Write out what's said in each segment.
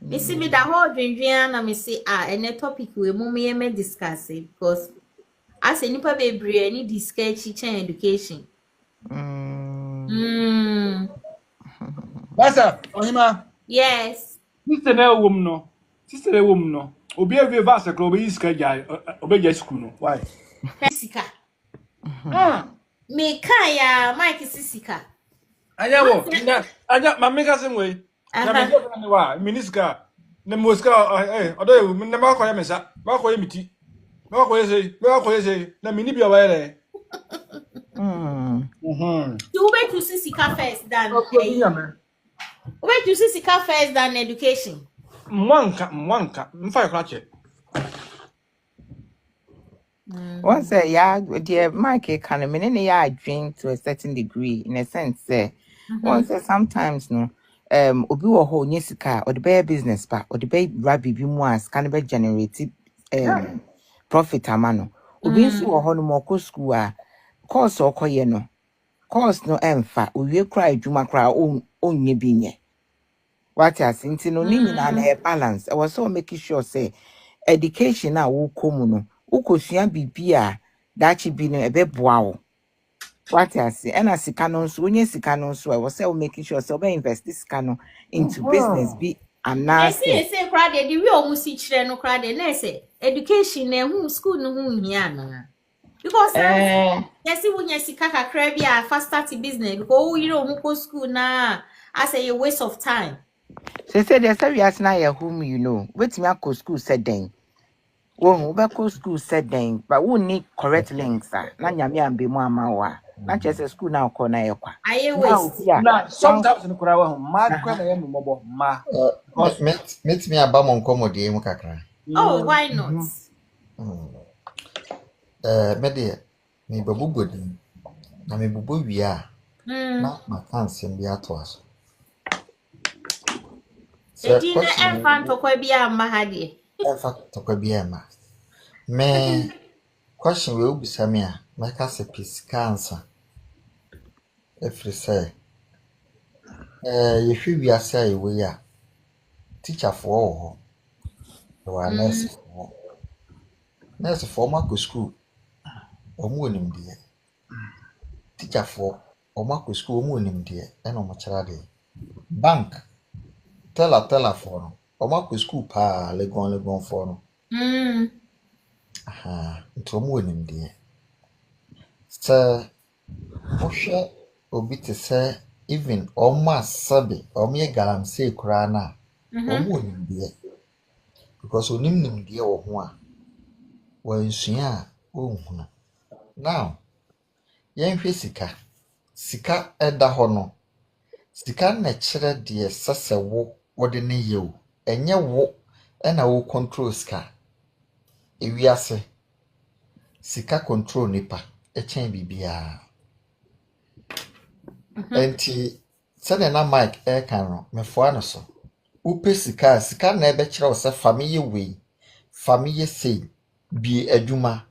Me see me the whole dream na me see and a topic we mommy me discuss it because as a nipa bebree any discuss teaching education. Basa, Ohima. Yes. Sister na wom no. Sister na wom no. Obi awie vasa kro obi iska jai obeja school no. Why? Sika. Me kaya Mike sisika. Anya wo. Anya mama ka sem we. Na me go na wa miniska. Na moska odo me na ma ko ya mesa. Ma ko ya miti. Ma ko ye sei. Na mini bia wa ere. You wait to sisika first than wait to sisika first than education. Mwanka. Mfa kwa che. Once dear Mike can a minute ya drink to a certain degree in a sense once sometimes no obi wo ho nyesika or the bear business pa or the bear rabbi bi mu as can be generate profit amano obi nso wo ho no mo school a course okoye no course no emfa owie kra adwuma kra onye bi nye what as nti no ni nyina na balance I was so making sure say education a wo komu no ukosua bibia dachi bi no ebeboa wo what I say and as sika no so onye sika no so I was say making sure so be invest this sika no into business be and I say crowd the we almost see chire no crowd na say education na hu school no hu hia na because yes when sika kakra bi a fast start business because you know go school na I say a waste of time. Say there's a reason na ya whom you know wait me go school said then won we go school said then but we need correct links na nyame ambe mu ama wa na chese school na ko na yekwa I waste na sometimes no kura wa ma kwa na yemu mobo ma met me abam nkomode mu kakra. Oh, why not? Me de me babugo din na me bubo wi a na makansem bi ato aso. Edina enfant tokwa bi amma ha de. Enfant tokwa bi amma. Me question we obisa me a maka se piskansa. Every say you should be say we are teacher for or nurse for mako school omo onim de teacher for o mako school omo onim de e no mo kira de bank teller for no o mako school pa legon for no nto omo onim de so o hwe obi te say even almost sabi ye galamsey kura na omo onim de because onim de wo ho a wansua ohunu now yen hwe sika eda ho no sika na kire de sese wo wode ne yew enye wo na wo control sika ewiase sika control nipa echen bibia enti sene na Mike kan no mefo no so upe sika na ebe kire wo se family we family say bi adwuma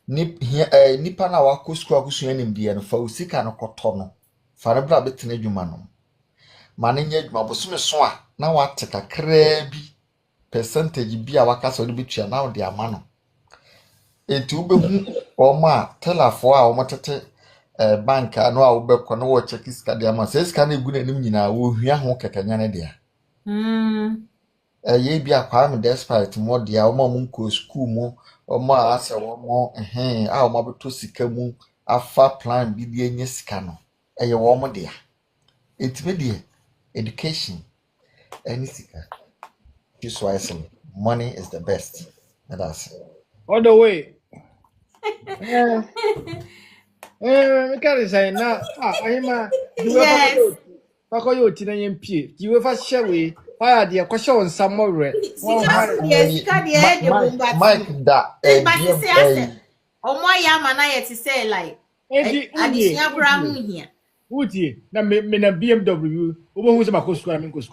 nipa na wako school akusua nimdia no fa usika no koto no fa ne bra betena adwuma no ma ne nya adwuma bosume so a na wate kakra bi percentage bi a waka so de betua na de ama no enti ubehu oma telafo a omotete bank no a ubekọ no wo check sika de ama se sika na egu na nim nyina wo hua ho kekanya ne de ye bi akwa me despite mo de a omo nko school mu omo ase wo a omo beto sika mu afa plan bi bi enye sika no eye wo mo de a etime de education any sika just wisely money is the best that's it. all the way me can say na ahima Yes. Pako yo tina yempie di we fa hye we why de kwahye on samore Mike da omo ya ma na yet say like adisia bra hu hia uti na me na BMW obo hu se makosu na me nkosu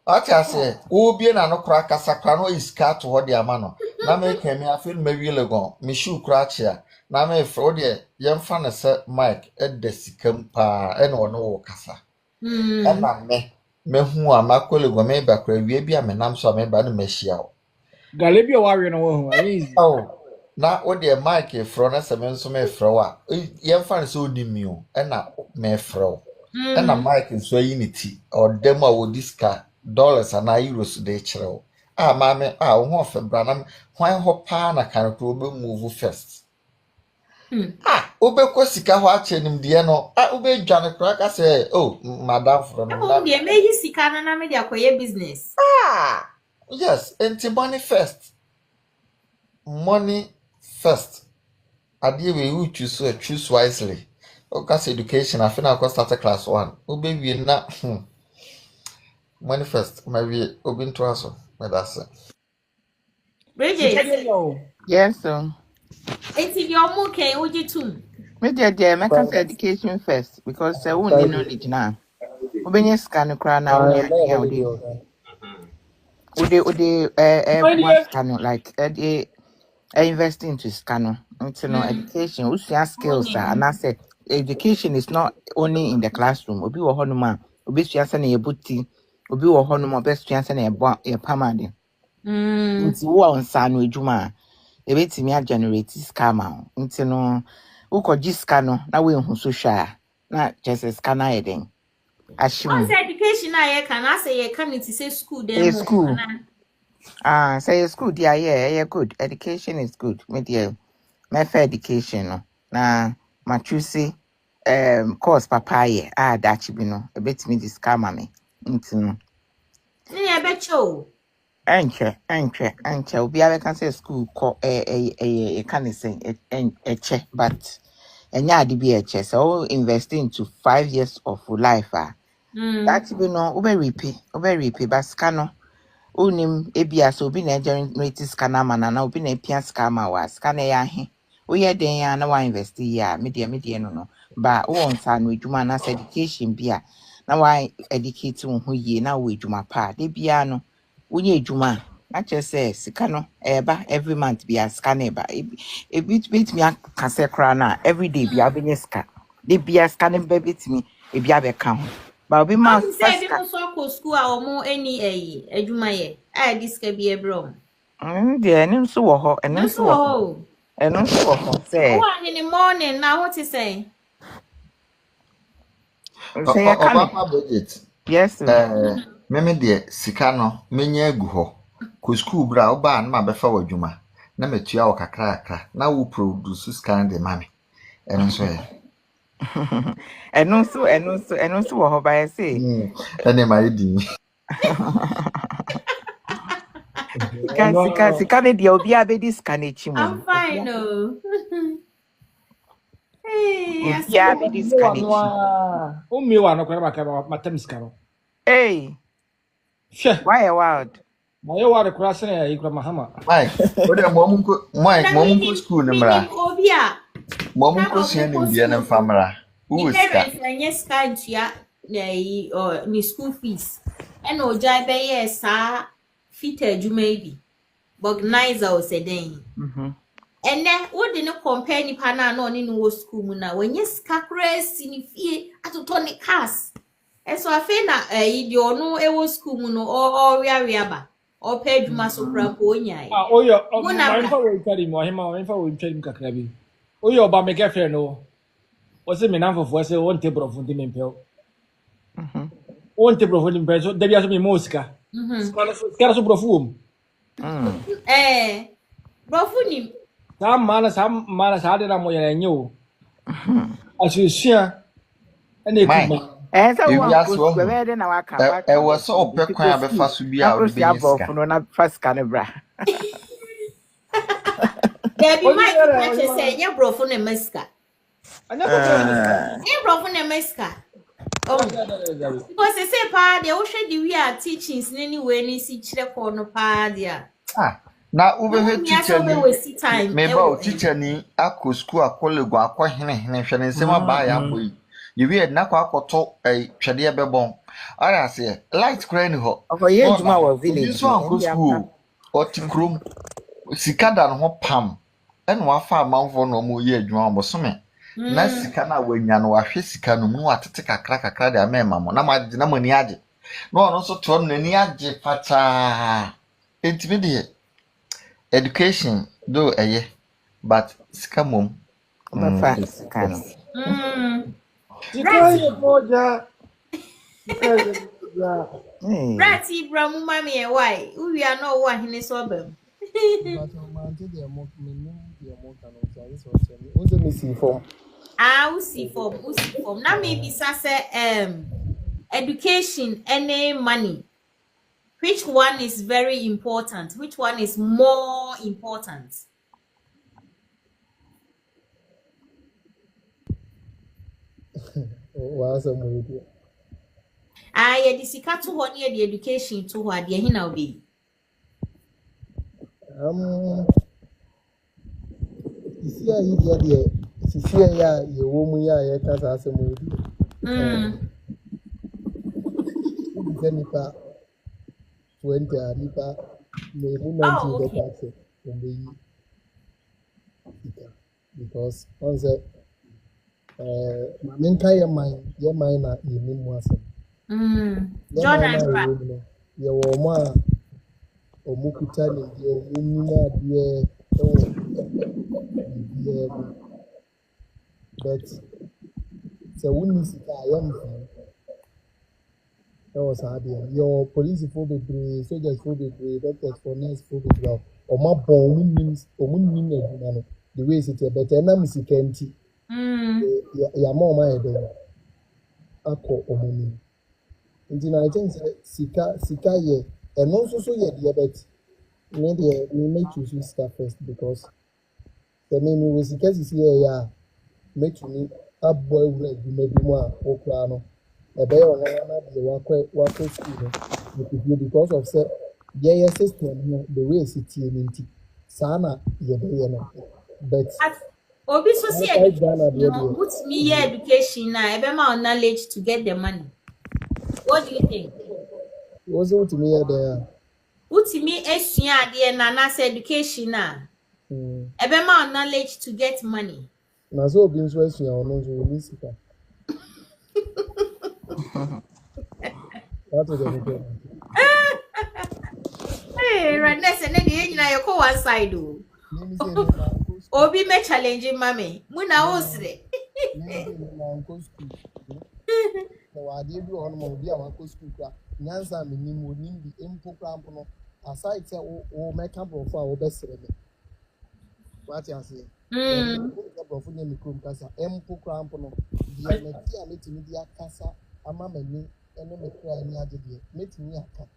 Acha say obi na no kra kasa kra no iska to ho de ama no na me kan me afil me wiele gon me shu kra chia na me fro de yemfa na se Mike edda sikam pa e no no wo kasa e na me mehu a makole go me ba kra wie bi a menam so a me ba no mehia o. Galebia warrior no ho. Easy. Oh, na wo de mic fro na se me nso me fro a. Ye fa so odi mi o. E na me fro. E na mic nso yi ni ti. O dem a wo diska dollars na euros de kire o. Ah, mame, wo ho fe bra na hwan ho pa na kan ko be move first. Ube sika ho ache nim de no. Ube dwane kra ka se, oh, madam fro no. Oh, dear, may you sika na me de akoye business. Yes, enti money first. Money first. Ade we you choose wisely. Because education, I feel I start class 1. Ube we na money first. Maybe obi to aso. That's it. Bridget. Yes, so. It's if your moon can uji too. Me dear, make us education first because we need knowledge now. Obenye scan kra na we scan like invest into scan into no education. We see skills and I said education is not only in the classroom. Obi wo hono ma obi suasa na yebuti obi wo hono ma obi suasa na ye pamade. Nti wo onsa no edwuma ebetimi a generate scam nti no ukoji scan na we hu social na just scanner eden. Once education I can I say you can it say school then school. Say school dear, yeah, good. Education is good. Me dear, my fair education no. Na ma choose course papaya that you know a bit me this scam me. No. Yeah, bet you. Enche. Obi a can say school ko can say che but enya de be che so invest into 5 years of life that you know over repeat but scan unim ebia so obi na generate scanner man na obi na pia scammer wa scanner ya he we den ya na wa invest ya media no ba wo nsa no edwuma na education bia na wa educate wo ho yie na wo edwuma pa de bia no wonye edwuma na chese sika no eba every month bia scanner ba e bit me akase kra na every day bia benye ska de bia scanner ba bit me e bia be ka ho ba obi ma say people so school or more any edwuma ye this can be a bro there nim so wo ho eno so wo ho say in the morning now what you say Papa budget. Yes Meme de sika no menye agu ho ko school bra oba na ma befa wadwuma na metua wo kakra na wo produce scan de mame eno so ye eno so wo ho ba say ene ma di sika ne de obi abedi scan echi mo I'm fine no hey ya abedi scan echi Umi wa no kwa matem skaro. Hey. Sure. Why wild? Ma yo wa de kura se na yi kura mahama. Mike, o de momunko school ni mra. Obia. Momunko se ni bia na famra. Uska. Yes, kantia ni school fees. And oja be yes sa fit adwuma bi. Organizer o seden. And then what did not compare ni pana no ni no school mu na when yes kakres ni fie atoto ni cars. And so I feel na idi onu ewo school mu no or ria ba or pay adwuma so pranko onyai. Oyo ma nfa wo ntari mo ahema ma nfa wo ntari kakra bi. Oyo ba me girlfriend no. O se me na fofo se won table of ndi mempel. Won table of ndi mempel so da bia so me mosika. Skara so brofu om. Brofu ni Sam mana sa de na mo yere nyo. Asusia ene kuma. So one go be na waka. E was so pe kwan abefa so bia o be yiska. No na first can bra. There be my say nya brofu na maska. Anya ko nya brofu na maska. Oh. Because they say pa they o hwe the we are teachings anyway ni si kire ko no pa dia. Na ube teacher ni me ba teacher ni akọ school akolego akọ hene hwe ne nsema ba ya boyi ye we na kwa akoto twede bebon ara se light kra ni ho oye juma wa village so akọ school oti krom sikada no ho pam ene wa fa amanfo no mo ye adwuma mo some na sika na wanya no wa hwe sika no mu atete kakra de amema mo na ma na mani age No one also told me agye pata. Intimidate. Education though but scamum. Ọbẹfa sika no. Right. Boja. Yeah. Right, Ibrahim Mami and why? We are not one in this suburb. Usi form. Now maybe say education any money. Which one is very important? Which one is more important? Yeah, the sika to ho near the education to ho de hina obi. Because once maminka ye mine na yemi mu asem. Jordan ye wo mo a omukuta ni ye omumina de but so woni sika ayam that was hard. Your police for the soldiers for the doctors for nurse for the or my born means or moon the way it's but na misika nti ya mom my there akọ omuni nti na I think sika ye and also so ye the bet me make choose sika first because the me we sika is here ya make me a boy will be maybe more okra no ebe ya na de wakọ school no because of say their system the way it's nti sana ye be no but Obi so see education, put me here education now, ebe ma knowledge to get the money. What do you think? What's what me there? Put me esua ade na say education now. Ebe ma knowledge to get money. Na so obi nso esua ono nso ni sika. That's the Hey, Randes and then you na you one side o. Obi me challenging mommy. Muna osre. No ade bi on mo bi a wako school kra. Nyansa me nim onim bi empo kra mpo no. Aside say o make am for a wo besere me. What you say? Bro fu nyame krom kasa empo kra mpo no. Dia me ti a metimi dia kasa ama mani ene me kra ni ade de. Metimi aka.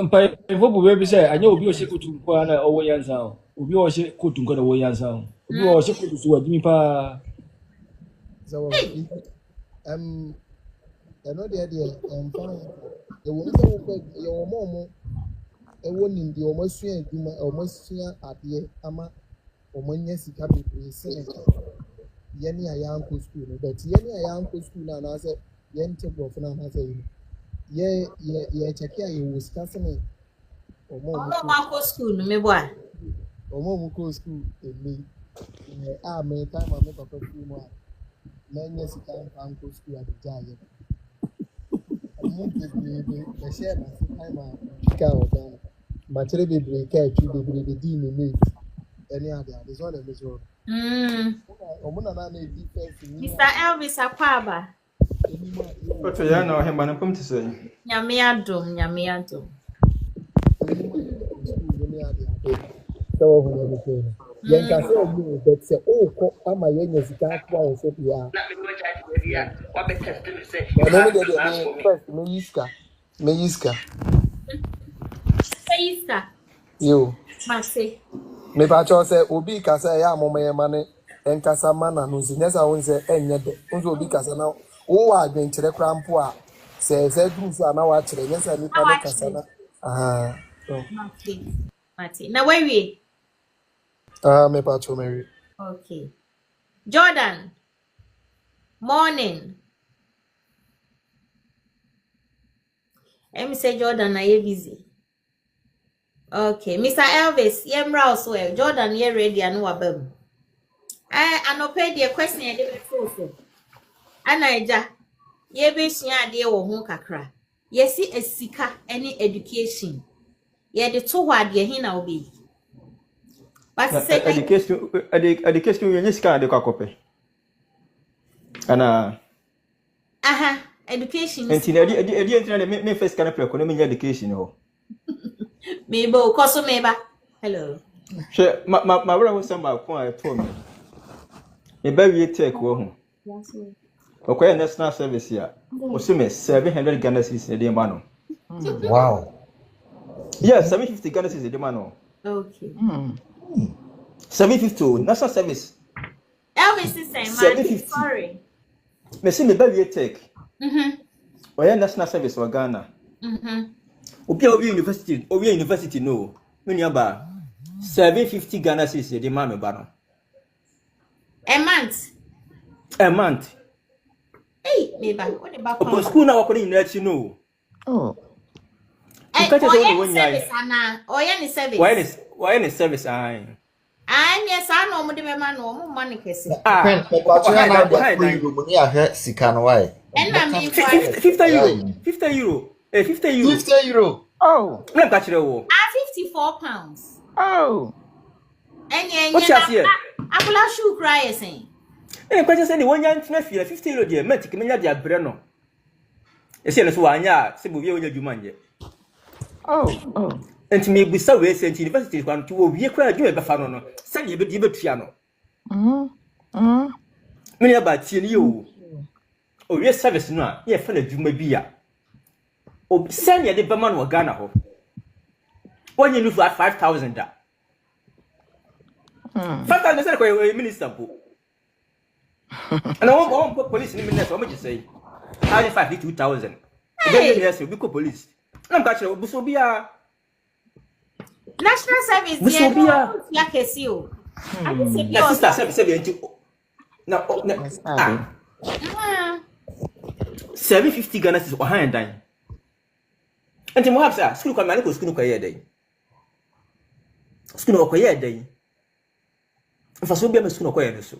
Mpa evobu we bi say anya obi o se kutu nko na owo yansa o. Obi o se kutu nko na owo yansa o. Obi o se kutu so adimi pa. So I know the idea fine. The one say we your mom e woni ndi o masua aduma o masua ade ama o manya sika bebre se ye ne ayanko school no but ye ne ayanko school na na say ye nte prof na na say ye check ya ye wo sika se ne o mo Mo school no me boa. O mo ko school e me me time me papa school mo many sika anko school at the jaye the share na time sika o dan material be break be di me mate any other this one is wrong omuna na na defense Mr. Elvis Akwaba. Oto ya na ohemba na pom tse. Nyame adom. So when you yen ka say you bet say ko ama yen sika kwa o so bia what be test me say first me yiska yo Mase me pa cho say obi ka say ya amoma ye mane enkasa mana no zinyesa won say enye de unzo obi kasa na wo wa adwenkyere krampo a say group so na wa kire nyesa ni pa ne kasa na Mate na we me pa cho Mary. Okay. Jordan. Morning. Let me say Jordan, are you busy? Okay. Mr. Elvis, yemra also well. Jordan, you ready and wabem. I no pay the question I did before. Anaija, ye be shia de wo ho kakra. Yes, a sika any education. Yeah, the two word ye hin na obi. But say education you nyesi kan de kwakope. Ana education. Enti na enti na me first kan pre ko no me education ho. Mebo koso meba. Hello. She ma wura wo samba ko a to me. E ba wi take wo ho. Okoye national service ya. O se me 700 Ghana cedis e de ma no. Wow. Yes, 750 Ghana cedis e de ma no. Okay. 750 national service. Elvis is saying, man, sorry. Me se me ba wi take. Oye national service wa Ghana. Obi university no. Me ni aba 750 Ghana cedis e de ma me ba no. A month. Hey, maybe what about Open school na wakoni inachi no. Oh. Hey, service ana. Oya service. Why any service ai? Yes, I know mo de be ma no mo money kese. Pen kwa na de euro mo ni ahwe sika no why? And na me 50 euro. 50 euro. 50 euro. 50 euro. Oh. Na ka kire wo. 54 pounds. Oh. Enye What you say? Abula shoe cry saying. Eh, kwa say ni wonya ntina fie 50 euro de matic menya de abre no. Ese no so wanya se bo wie wonya dwuma nje. Oh. Enti me busa we say university kwan to wo wie kwa adwuma be fa no no. Se ne be di betua no. Me ya ba tie ni yo. O wie service no a ye fa na dwuma bi ya. O se ne de be ma no Ghana ho. Wonye nu 5,000 da. 5,000 say ko minister po. And I want police in minutes. What would you say? 2,000. Hey. Yes, we go police. I'm catching Busobia. National service. Busobia. Yeah, kesio. I can say Na sister 770. Na 750 Ghana is behind dying. And to Mohabsa, school come and school career day. School of career day. If I so be a school career so.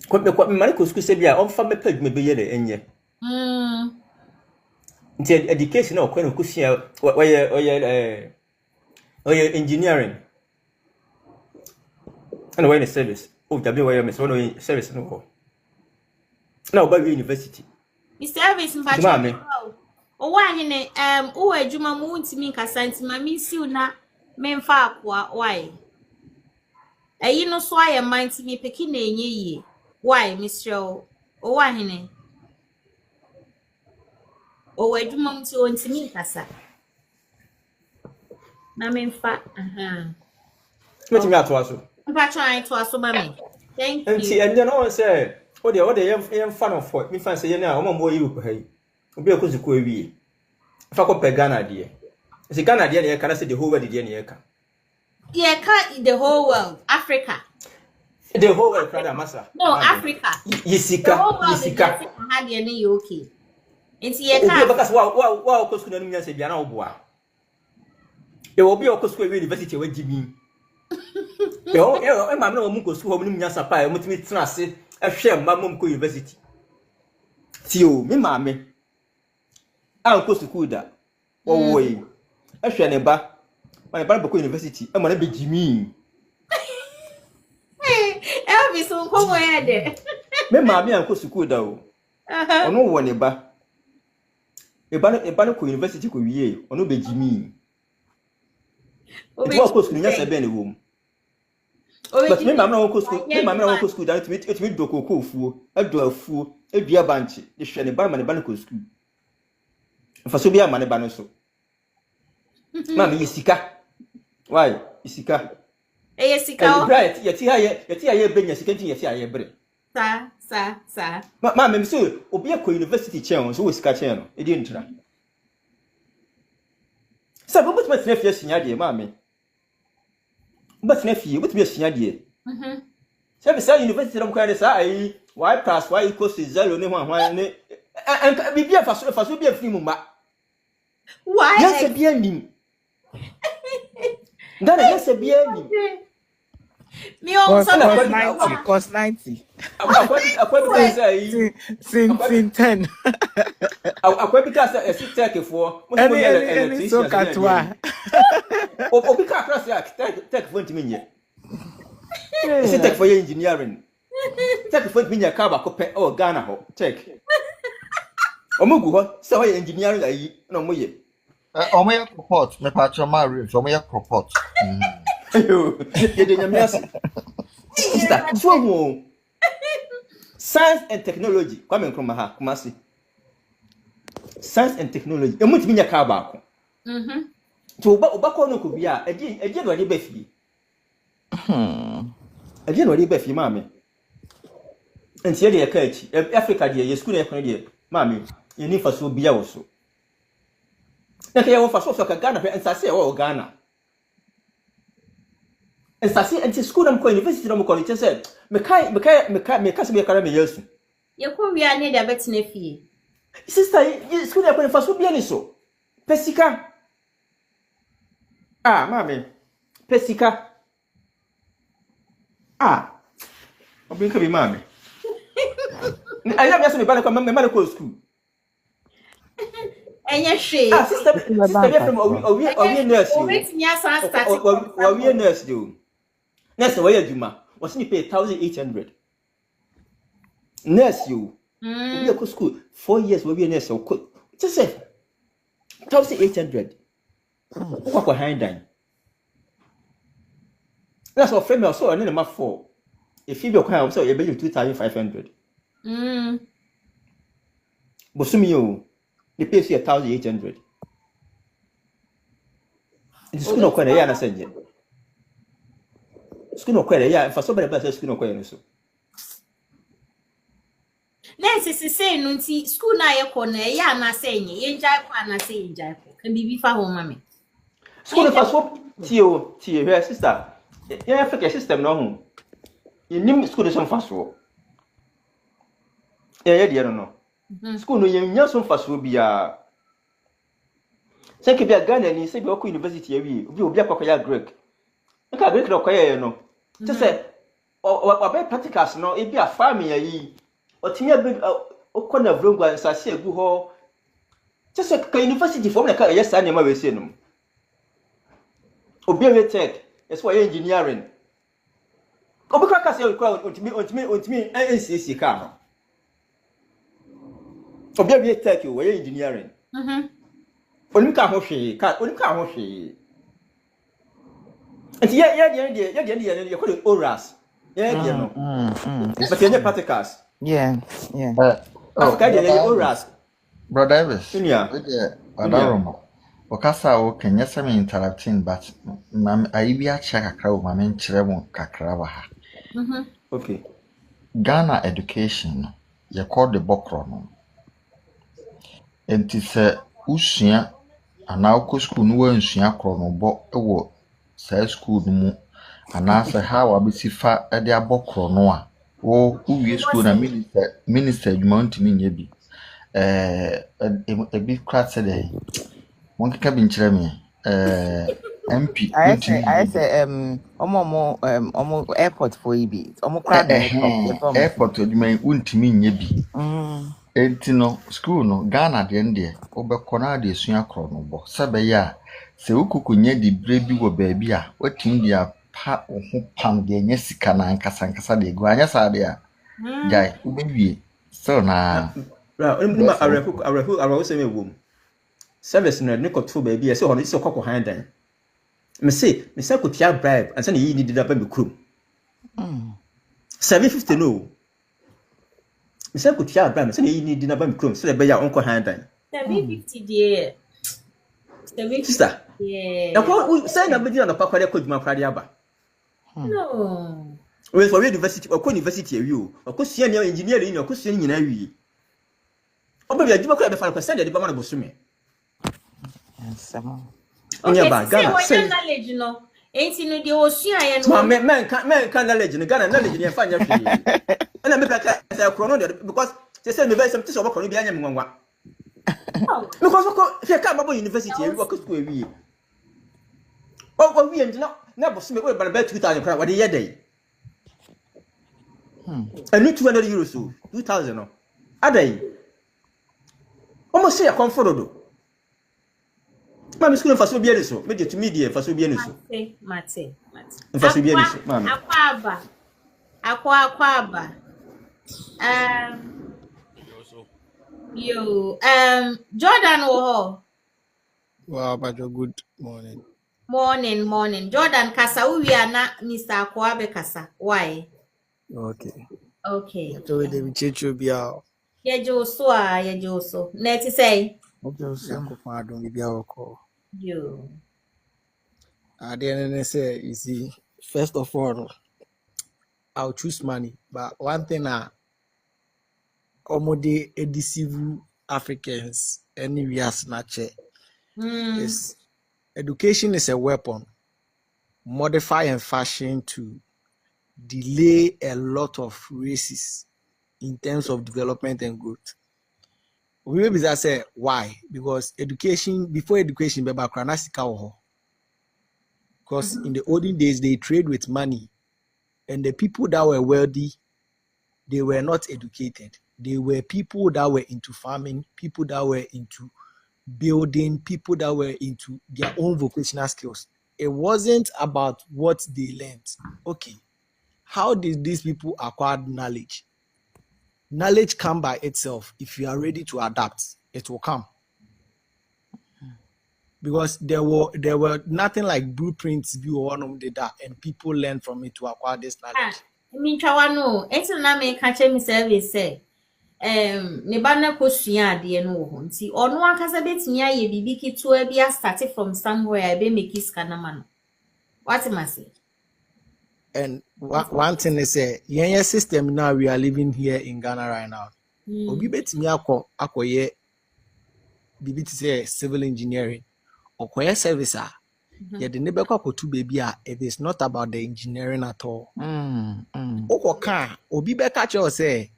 Kwa Mariko school say bia on fa me page me be ye de enye. Nti education na okwa na kusia oye engineering. And when service. Oh, WYM is one service no ko. Na oba university. Mr. Elvis mpacho. O wa hene o adwuma mu ntimi nkasa ntima mi siu na memfa akwa why. Eyi no so aye man ntimi peki na enye yie. Why, Mr. Owahine? O adwuma mti o ntimi nkasa. Na memfa Metimi atwa so. Mpacho an to aso ma me. Thank you. Nti ende no say o de yem fan of for me fan say ye na o mambo Europe hai. Obi akozuko awie. Fa ko pe Ghana de. Se Ghana de na kana say the whole world de na ye ka. Yeah, the whole world, Africa. The whole world brother massa. No, Africa. Yisika. Had any okay. Nti ye ka. ka. Because wa ko school na nya se bia na oboa. E obi o ko school university wa jibi. E ma na o mu ko school ho mu nya sapa e mutimi tena ase ehwe ma mom ko university. Ti o me ma me. An ko school da. Wo yi. Ehwe ne ba. Ma ba ko university e ma na be jimi. Elvis nkomo ya de. Me ma me an ko school da o. Ono wo ne ba. E ba no ko university ko wie. Ono be jimi. It was school nya se be ne wo. But me ma na wo school, me ma na wo school da it me do ko ofuo, adu afuo, edua banche, de hwe ne ba ma ne ba no ko school. Fa so bia ma ne ba no so. Ma me yisika. Why? Yisika. Yisika. Right, yeti aye benya sika nti yeti aye bre. Sa. Ma me so obi akọ university chen so we sika chen no. E di ntra. Sa bo butuma tena fie sinya de ma me. Butuma fie, butuma sinya de. Se be sa university ram kwa de sa ai y plus y equals to 0 ne hwan ne bibia fa so bia firi mu ma. Why? Yes bia nim. Dana yes bia nim. Me on cost 90. Akwadi say sin 10. Akwa bi ka say esi tech for. Any so katwa. Obi ka cross ya tech for ntimi nye. Esi tech for engineering. Tech for ntimi nye ka ba ko pe o Ghana ho tech. Omugu ho say ho engineering ayi na mo ye. Omo ya report me patcho ma review omo ya report. Ye de nyamias. Sister, so mo. Science and technology. Kwame Nkrumah ha, Kumasi. Science and technology. Emu ntimi nya ka ba ko. To oba ko no ko bia, eje no de ba fie. Eje no de ba fie maame. Enti ye de ka achi. Africa de ye school na ekon de maame, ye ni faso bia wo so. Na ka ye wo faso so ka Ghana pe ensase ye wo Ghana. Ensase enti school na ko university na ko ni say me kai se me kara me yesu. Ye ko wi ani da betina fie. Sister, ye school na ko faso bia ni so. Pesika. Ah, mami. Pesika. Ah. Obi nka bi mami. Aya me me bana ko me bana ko school. Enye hwe. Ah, sister be from owi nurse. Wait me asa start. Owi nurse do. Nurse we aduma. Was ni pay 1,800. Nurse you. We go school 4 years we nurse ko. Just say 1,800. What for hindan? That's what frame so and number 4. If you be kwa so you be 2,500. Bosumi yo. They pay you 1,800. It's school no kwa ya na senje. School no kwa ya for so better school no kwa no so. Nancy say no nti school na ye ko na ya na senye ye njai kwa na senye njai ko. Kan bibi fa ho mame. School no so tie here sister. You Africa system no ho. You nim school no so faso. Ye no. School no nya so faso bia. Say ke bia Ghana ni say bi ko university awie, obi akwa ya Greek. Nka Greek no kwa ye no. Just say o be practicals no e bia farm ya yi. Otimi abi okona vlongwa nsase egu ho. Just say ka university form na ka yes na ma we say no. Obi we tech, yes why engineering. Obi ka say ontimi NCC ka no. Obi we tech we engineering. Onim ka ho hwe. Enti ye call it oras. Yeah, no. But you practicals. Yeah. Oras. Brother Elvis. Yeah. Adaroma. Okasa o kenya some interrupting but I be a check a crowd my men chiremo kakra wa ha. Okay. Ghana education you call the bokro no. Enti se usua ana ko school no wansua kro no bo ewo sa school no mu ana se how abisi fa e de abokro no a wo uwie school na minister adwumantimi nya bi ebi class dey won keka bi nkyere me MP I say omo airport for ibi omo crowd airport adwuma untimi nya bi enti no school no Ghana de ndie obekọ na de sua kro no bo sebe ya se ukukunya di brebi wo baabi a watim dia pa ho pam de nya sika na nkasa de gu anya sa de a jai ubewie so na onima arehu se me wom service no ne koto baabi e se ho no se kokko handan me se ko tia bribe ansa ne yi ni dida ba me krum 750 no me se ko tia bribe ansa ne yi ni dida ba me krum se le be ya onko handan 750 die. Sister. Yeah. Na ko say na be na pakware ko djuma kwade aba. No. We for university, or university awi o. Akosua ni engineer ni akosua ni nyina awi. Oba bi adjuma kwa be fa ko send de ba ma bosume. Nsema. Onya ba Ghana. Say knowledge no. Enti no de osua ye no. Ma men kan knowledge no Ghana knowledge ni fa nya hwe. Na me peka say krono de because say me be some tise oba krono bi anya me nwanwa. Because what if come about university and work school we we and na boss me we about 2,000 crown what the year day and 200 euros so 2,000 no adai Almost say a comfortable. Mammy school for so be so. Make it to media for so be so. Mate. For so be so, mammy. Aquaba. Jordan Woho. Wow, but good morning. Morning. Jordan Kasa, we are not Mr. Akwabe Kasa. Why? Okay. So they will change you be out. Yeah, Joso. Let's say. I don't be our call. You. At the end they say, you see, first of all, I'll choose money. But one thing almost deceive Africans anywhere snatch is education is a weapon, modify and fashion to delay a lot of races in terms of development and growth. We maybe that say why? Because before education, because in the olden days they trade with money, and the people that were wealthy, they were not educated. They were people that were into farming, people that were into building, people that were into their own vocational skills. It wasn't about what they learned. Okay, how did these people acquire knowledge? Knowledge comes by itself. If you are ready to adapt, it will come. Because there were nothing like blueprints and people learn from it to acquire this knowledge. It's not me catching me service say. Ne ba na kosua ade no ho nti ono akasa betimi aye bibi kitu bia start from somewhere be make iska na man. What am I say? And one thing is yen system now we are living here in Ghana right now. Obi betimi akoye bibi to say civil engineering or koye service ye de ne be kwakotu baby it is not about the engineering at all. Okoka obi be catch you say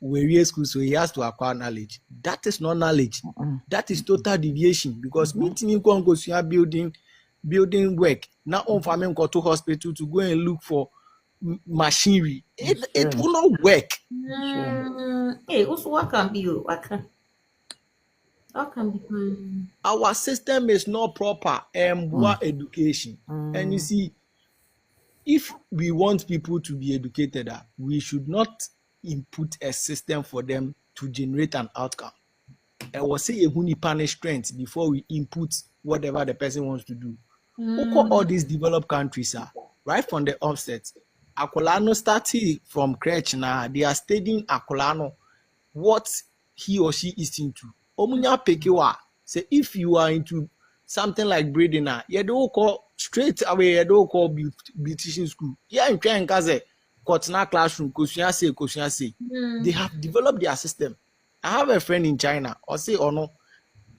we're school, so he has to acquire knowledge. That is not knowledge. That is total deviation. Because meeting you go building work. Now on farming go to hospital to go and look for machinery. It will not work. Hey, also what can be you? What can be? Our system is not proper and education. And you see, if we want people to be educated, we should not input a system for them to generate an outcome. I will say a punish strength before we input whatever the person wants to do. All these developed countries are right from the offset. Akolano started from crèche now. They are studying Akolano, what he or she is into. Omunya pekewa say if you are into something like breeding, you don't call straight away. You don't call beautician school. Yeah, in trying kaze. Classroom, they have developed their system. I have a friend in China, or say or no,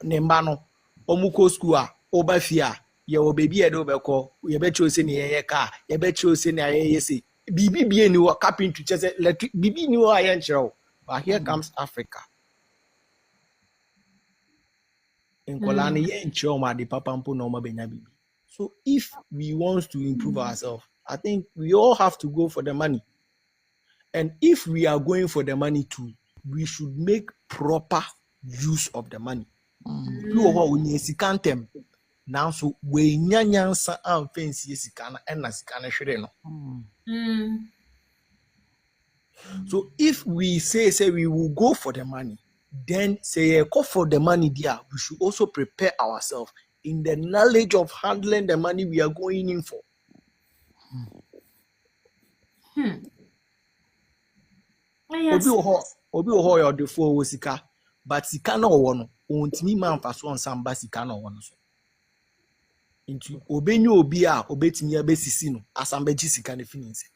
Nembano, Omuko school, Obafia, your baby at Obeko, you bet you send a car, you bet you send a say, BB knew a capping to just electric, BB knew I ain't sure. But here comes Africa. In Kolani, ain't sure, the Papampo Noma Benabi. So if we want to improve ourselves, I think we all have to go for the money. And if we are going for the money too, we should make proper use of the money. Now, so we nyanyansa and fancy sikana and nasikana shireno. So if we say we will go for the money, then say go for the money there, we should also prepare ourselves in the knowledge of handling the money we are going in for. Obi oho your defo wo sika, but sika na owo no ontimi manfa so onsamba sika na owo no so. Into obenyu obi a obetimi abesisi no asamba ji sika na finance.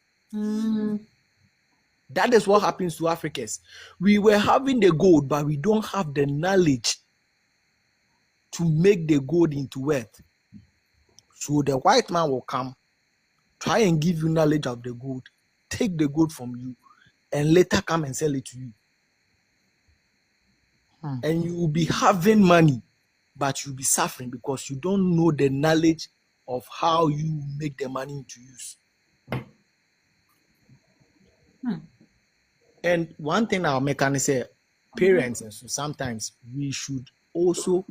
That is what happens to Africans. We were having the gold, but we don't have the knowledge to make the gold into wealth. So the white man will come, try and give you knowledge of the gold, take the gold from you, and later come and sell it to you. And you will be having money, but you'll be suffering because you don't know the knowledge of how you make the money into use. And one thing our mechanic say, parents, and so sometimes we should also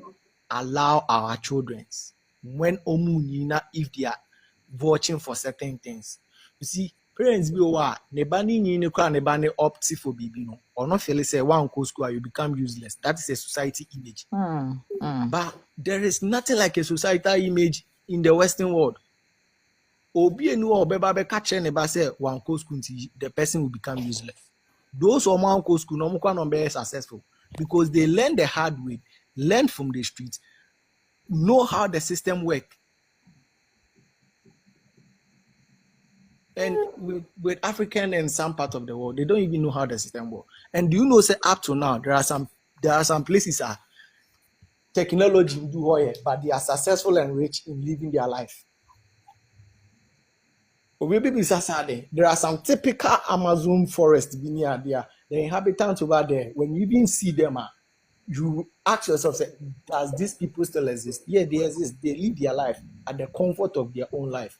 allow our children when omunina if they are watching for certain things. You see, parents be over nebani nyine kwa nebani opt for baby no or not feel say one go school you become useless. That is a society image. But there is nothing like a societal image in the Western world. Obi enu obeba be catch neba say one go school the person will become useless. Those who want go school no kwa no be successful because they learn the hard way, learn from the streets, know how the system works. And with African and some part of the world, they don't even know how the system works. And do you know, say up to now, there are some places technology do it, but they are successful and rich in living their life. Or maybe there are some typical Amazon forest near there. The inhabitants over there, when you even see them, you ask yourself, say, does these people still exist? Yeah, they exist. They live their life at the comfort of their own life.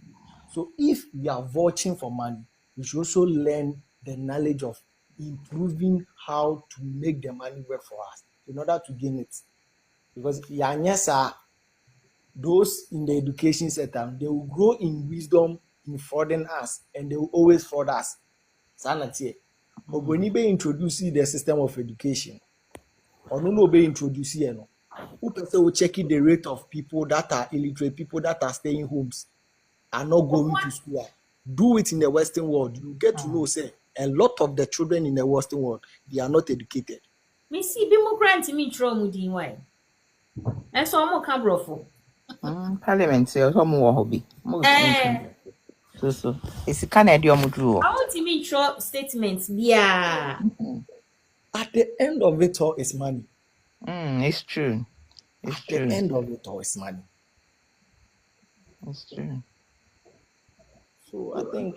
So if we are watching for money, we should also learn the knowledge of improving how to make the money work for us in order to gain it. Because those in the education sector, they will grow in wisdom in frauding us, and they will always fraud us. But when you be introducing the system of education, or no be introducing, who will check the rate of people that are illiterate, people that are staying homes, are not going to school. Do it in the Western world. You get to know, say, a lot of the children in the Western world, they are not educated. Me see, be more grant me trauma din why. And so I'm more brofo. Parliament say some more hobby. So it's kind of your mood. I want to mean short statements. Yeah. At the end of it all is money. It's true. It's At true. the end of it all is money. It's true. So I think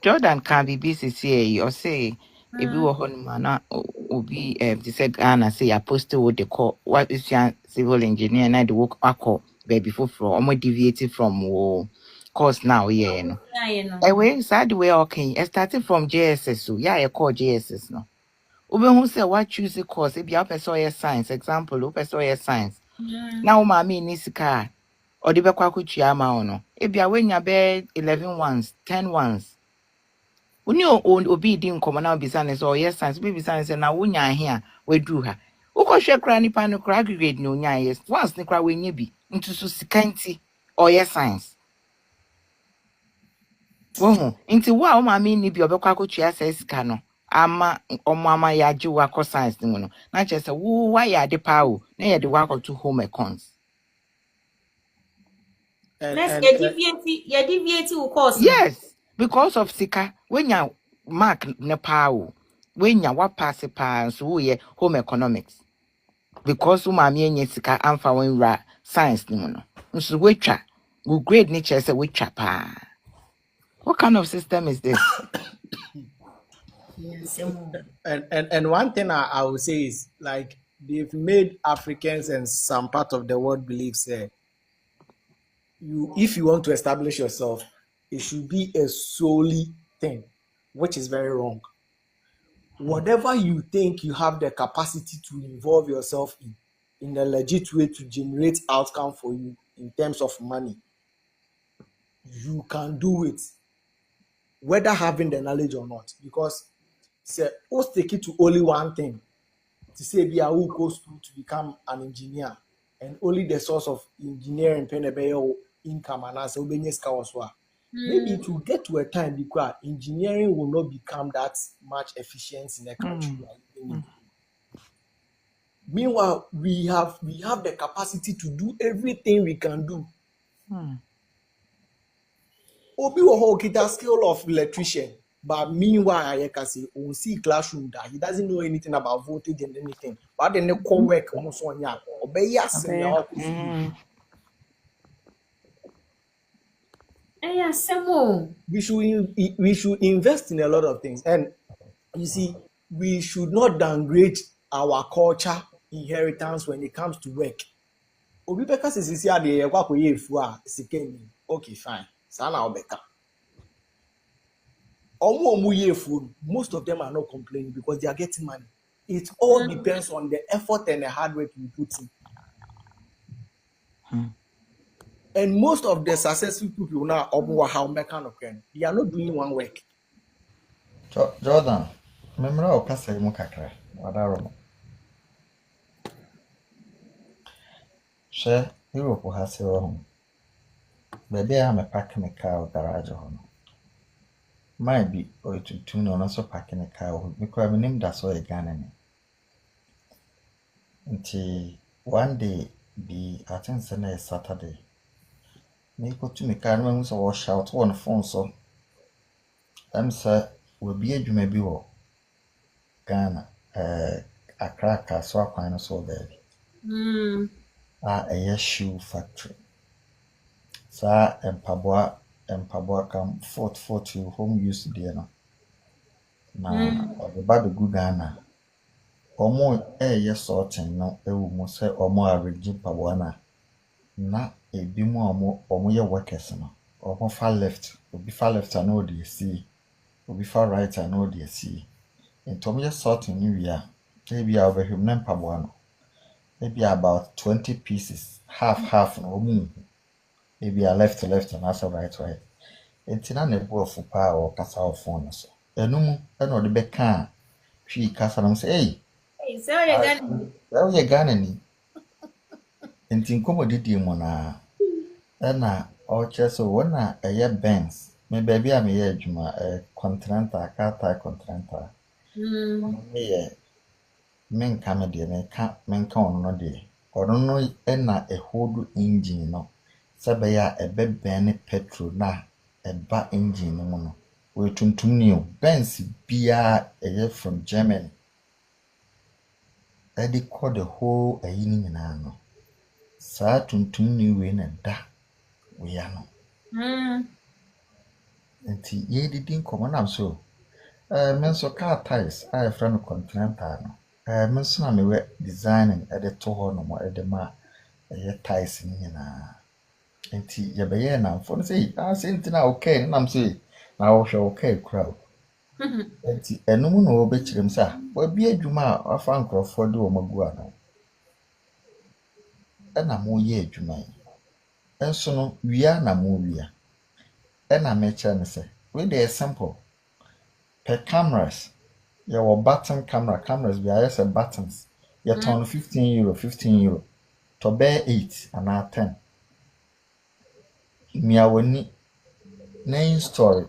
Jordan can be busy or say if you were on mana will be they said Ghana say apostle what they call what is your civil engineer and the work akọ baby for almost deviated from course now you know. Anyway, sad way okay. Starting from JSS so yeah I call JSS no. Ube who say what choose the course if you have a science example open science. Now mommy needs a car or the bekwa kuchia ma no. If you are when you bed 11 ones, 10 ones. Uni obi di nkomo na business or yes science be business na wonya here we do her. Uko hwe kra nipa no kra grade no nya yes once ne kra we nya bi ntu so sikanti or yes science. Wo nti wo a o ma me ni bi obekwa kotua sika no ama omama ya ji wa ko science ni no na che se wo wa ya de pa o na ye de wa ko to home econs. Let's deviate course. Yes, because of sika when you mark ne pa o when you wa pass pa so ye home economics. Because umami enye sika amfa when ra science ni no. Nso wetwa go grade nature say wetwa pa. What kind of system is this? and one thing I would say is like they've made Africans and some part of the world believe say if you want to establish yourself, it should be a solely thing, which is very wrong. Whatever you think you have the capacity to involve yourself in a legit way to generate outcome for you in terms of money, you can do it, whether having the knowledge or not. Because say, let's take it to only one thing. To say we are who go school to become an engineer, and only the source of engineering pay income and as maybe it will get to a time because engineering will not become that much efficient in the country. Meanwhile, we have the capacity to do everything we can do. Obi will get a skill of electrician, but meanwhile, I can say, we see classroom that he doesn't know anything about voltage and anything. But then they come work almost on ya. Obey us. We should invest in a lot of things, and you see, we should not downgrade our culture inheritance when it comes to work. Obi beka sisi si ade ye kwa koye efu a sikeni. Okay, fine. Sana obeka. Omu ye efu, most of them are not complaining because they are getting money. It all depends on the effort and the hard work you put in. And most of the successful people now, they are not doing one work. Jordan, remember our casa mu kakra. Wadaro. She Europe has your home. Baby, I'm a parking a car garage home. Might be or to tune on also parking a car because I name that's all a gun. Until one day be I think Saturday. Me go to me car when so wash out on the phone so sir will be a juma bi wo Ghana Accra Kaswa Kwan so baby. A shoe factory. Sa empaboa kam Fort home use there no. Na the bad good Ghana. Omo sorting no ewu mo se omo arrange paboa na ebi mo omo ye workers no. Omo far left, obi far left and all the see. Obi far right and all the see. And omo ye sorting ni wi a maybe over him na paboa no. Maybe about 20 pieces, half no maybe a left and also right. Enti na nebo of pa or kasa of phone so. Enum eno de beka twi kasa na say hey so you Ghana ni. Enti nkomo didi mo na na o cheso wona eye Benz me baby am ye adwuma Continental car Continental me menka me de menka ono de ono no na ehodu engine no sabe ya ebeben petrol na eba engine no no we tuntum ni o Benz bia from Germany edi call the whole ayini nyina no sa tuntum ni we na da we ya no enti ye didi nkomo na so men so car tires I friend Continental no men so na me we designing edi to ho no mo edi ma tires ni nyina enti ye be ye na for say senti na okay na am say na wo hwe okay crowd enti enum no be kirem sa wa bi adwuma afa nkrofo de o magu ana na mo ye adwuma enso no wia na mo wia na me che ne say we dey simple per cameras your button cameras we are say buttons you turn €15 to bear 8 and 10 miawani na install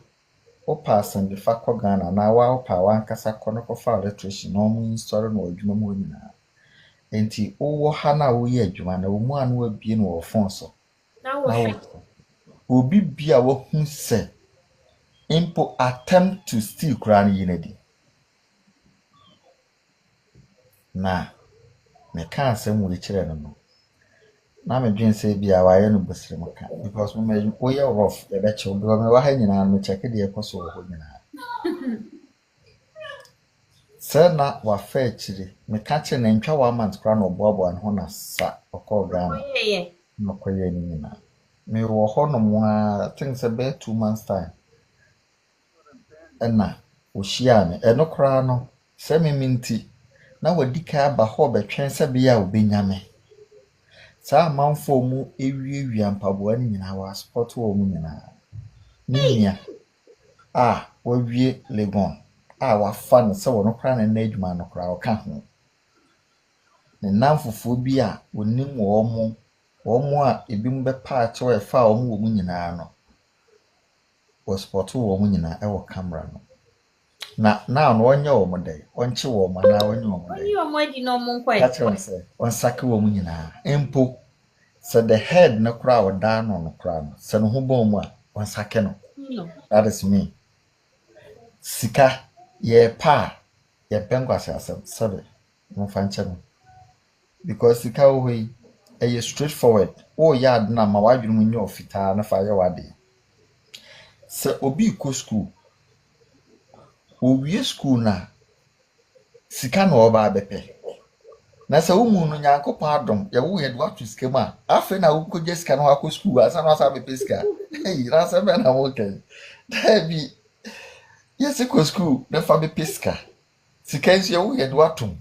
o pass and the fakọ Ghana na wa pa wan kasa kono ko fa electrician no mu install no adwuma mu nyina enti wo ha na wo ye adwuma na wo mu anu abie no wo phone so na wo obi bia wo hu se impo attempt to steal kran yinadi na me kan asem wo kire no na me dwen say bia wa ye no bosire maka because me wo ye rough e be chew because me wa ha nyina me check de ekoso wo ho nyina sana wa fa chire me ka che na ntwa wa month kra no boabo no na sa okọ Ghana no koye ni nyina me wo ho no mo a think say be 2 months time na wo hia me eno kra no se me minti na wadika ba ho be twen se bia obenyame sa manfo mu ewiewia mpaboa ni nyina wa sport wo mu nyina nia wawie legon wa fa no se wono kra na adwuma no kra o ka ho ne namfofo bi a wonim wo mo a ebi mu be pa ache we fa wo mu nyina no wo sport wo mu nyina e wo camera no na no onye wo mo dai onche wo mo na onye wo mo dai onye wo mo di no mo nkwa on sake wo mu nyina empo so the head na kra wo da no kra no se no ho bon mu a on sake no that is me sika ye pa ye pengwase asem sorry mo fanche no because sika wo yi e straightforward o yard na ma wadwunu mu nyo fita na fa ye wade se obi ko school owie school na sika na oba abepe na se umu no nyankopon adom ye wo ye do atu sika ma afi na wo koje sika na akọ school asa na asa abepe sika hey rasa be na wo kai dabi yes ko school na fa bepe sika Sikansi wo yɛ de watom.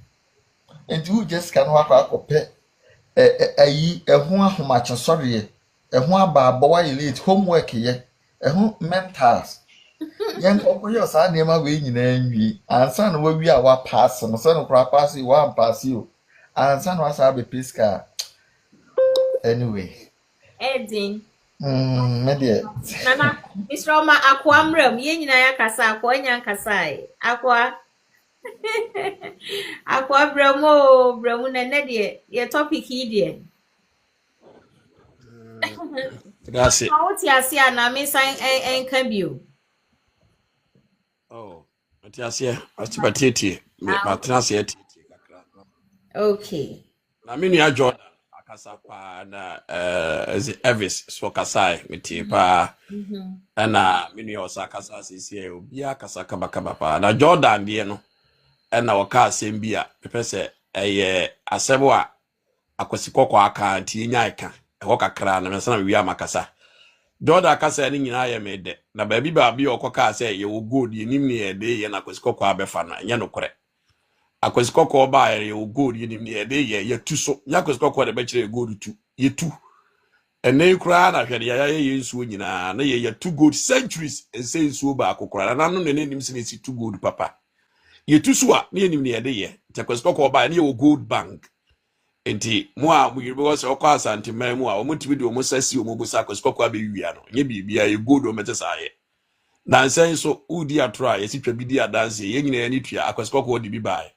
Enti wo just kan wakɔ akɔpɛ ayi ɛho ahomakye sɔreɛ. Ɛho abaabɔ wa late homework yɛ. Ɛho mentals. Yɛn kɔkɔyɛ saa nneɛma wei nyinaa nwie. Ansa na wawi a wa pass no sɛ no kora pass wa pass o. Ansa na wasa abɛpɛ sika. Anyway. Edin. Media. Nana, Mr. Oma akwa mrem, ye nyina ya kasa akwa nya kasa e. Akwa. Akwa bremo na ne de ye topic yi de. That's it. How ti asia na me san enka bio. Oh, atiasie, atibatieti, me batrasie tieti kakra. Okay. Na me nua Jordan akasa pa na Evis so kasai meti pa. Na me nua osakasa sisi obi akasa kaba pa. Na Jordan de no na waka asem bia pepese asebo a akosikoko aka nti nya eka ho kakra na me sana wi amakasa. Jordan akasa ni nyina ye mede na baabi okoka se ye wo gold yenim ne ye de ye na akosikoko abefa na nya nokore akosikoko ba ye wo gold yenim ne ye de ye tu so nya akosikoko de be kire gold tu ye tu ene kura na hwede ya ye nsuo nyina na ye tu gold centuries ense nsuo ba akokora na no ne nim se ne si tu gold papa ye tu so a ne yenim ne ye de ye akosikoko ba ne ye wo gold bank enti mo a mo yirbe so kwa asante man mu a o mutibi de o mo sasi o mo busa akosikoko abewia no nye bibia ye gold o mete sa ye na nsen so udi atra ye sitwa bidi adanse ye nyina ni tua akosikoko odi bi bae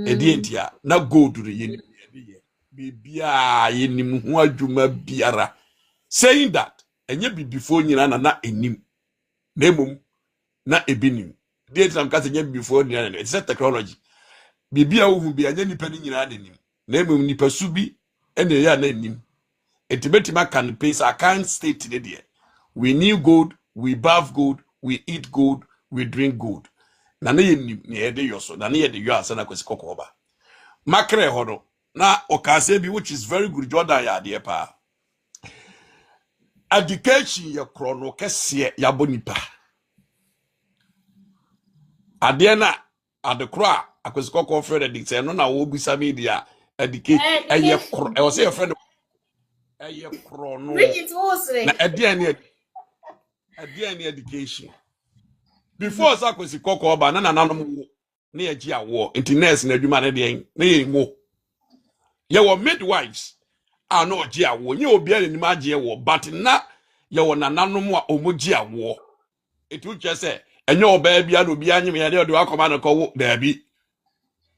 edi entia na gold re ye ni ye bibia ye nim ho adwuma biara saying that enye bibifo nyina na enim na emom na ebinim dey time ka se nye bibifo nyina na it's technology bibia wo hu bia nye nipa ni nyina na enim na emom nipa su bi ene ya na enim etibetima can pay so I can't state today we need gold we bath gold we eat gold we drink gold na na yenim na ye de yoso na na ye de yo asa na kwasikoko ba makre hodo na okase bi which is very good Jordan ya de pa education ye krono kese ya bonipa ade na adekro a akwasikoko friend edict no na wo bisa media education eye kro e wo say your friend eye krono Bridget Wosre. na ade ni education before akwasikoko ba na nanom wo na ye gi awo nti na adwuma na de na ye ngo ye wo midwives a no gi awo nye obi a nim age wo but na ye wo nananom a omogi awo etu che se enye oba bia na obi anyem ye de akoma no ko da bi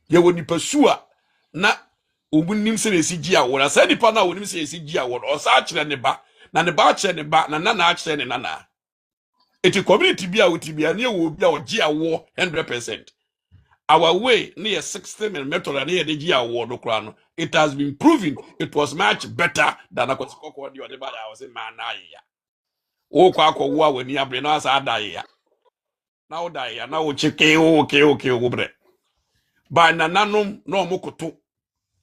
ye wo nipa su a na omunim se na si gi awo na sa nipa na wonim se si gi awo o sa kire ne ba na ne ba kire ne ba na na akire ne nana eti community bia wotibia na ye wo bia o gi awo 100%. Our way near 60 method and near the G award no, it has been proven it was much better than a Kosikoko or the I was in Manaya. Oh, Quaco, when you have been asked, I die. Now die, now check, okay, obre. By Nananum, no Mokoto.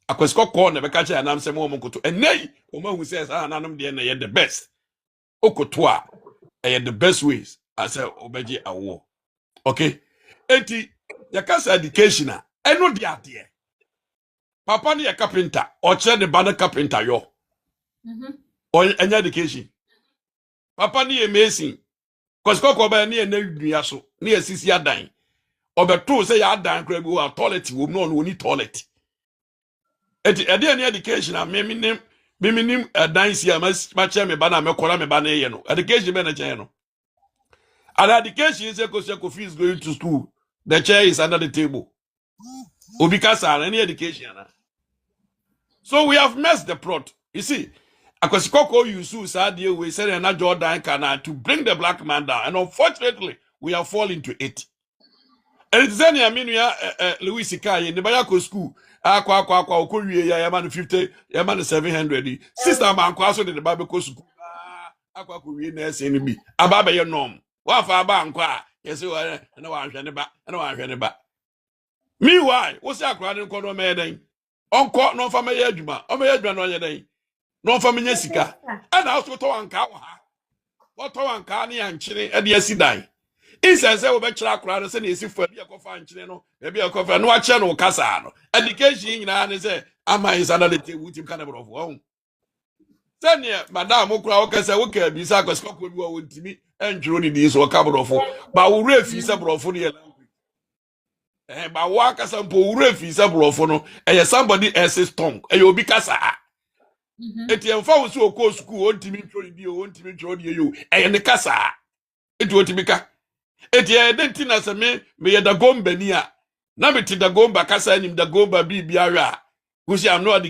A Kosikoko never catch an answer more Mokoto. And nay, woman who says, Nanum, the best. Okotoa, the best ways. I said, Obeji awo. Okay? Eti, yakasa education, I know the idea. Papa ni a carpenter or the banner carpenter yo or any education. Papa ni amazing. Cause koko ba ni na so ni asisi adan. Obeto say ya adan kra bi wa toilet wo no no ni toilet. Eti any education a meminim adan si a ma che me ba na me kora me ba na ye no. Education be na che no. And education say ko fees going to school. The chair is under the table. Obikasa any education na. So we have messed the plot. You see, Akwasikoko Yusu Sadio, we said and Jordan Kana to bring the black man down. And unfortunately, we have fallen into it. And it's any Louis Sikai in the Bayako school. Aqua, Yaman 50, Yaman 700. Sister man, Quasso in the Babako school. Aqua Korean enemy. Ababa your norm. Wafa Banqua. Yes, you are. I know I'm trying to meanwhile, what's that crowd in Kono Maiden? Onko no fa meye adwuma o meye adwuma no ye den no fa menya sika ana aso to anka wa ha wo to anka ne ya nkyere e de asidan Isa say we be chira kura no say na esi fu abi akofa nkyene no abi akofa no ache no kasa no education nyina ne say ama is another table team kind of one say ne madam okura okasa wo ka bi sa akosko bi wo ntimi entwiro ni di so ka borofo ba wo refi say borofo ne language ba wo akasa mpo wo refi say borofo no somebody else's tongue obi kasa eti emfa wo so okọ school o ntimi ntwiro di o ntimi ntwiro di yo ne kasa eti o tibika eti denti na se me ye da gomba ni a na me ti da gomba kasa anim da gomba biara gusi I'm not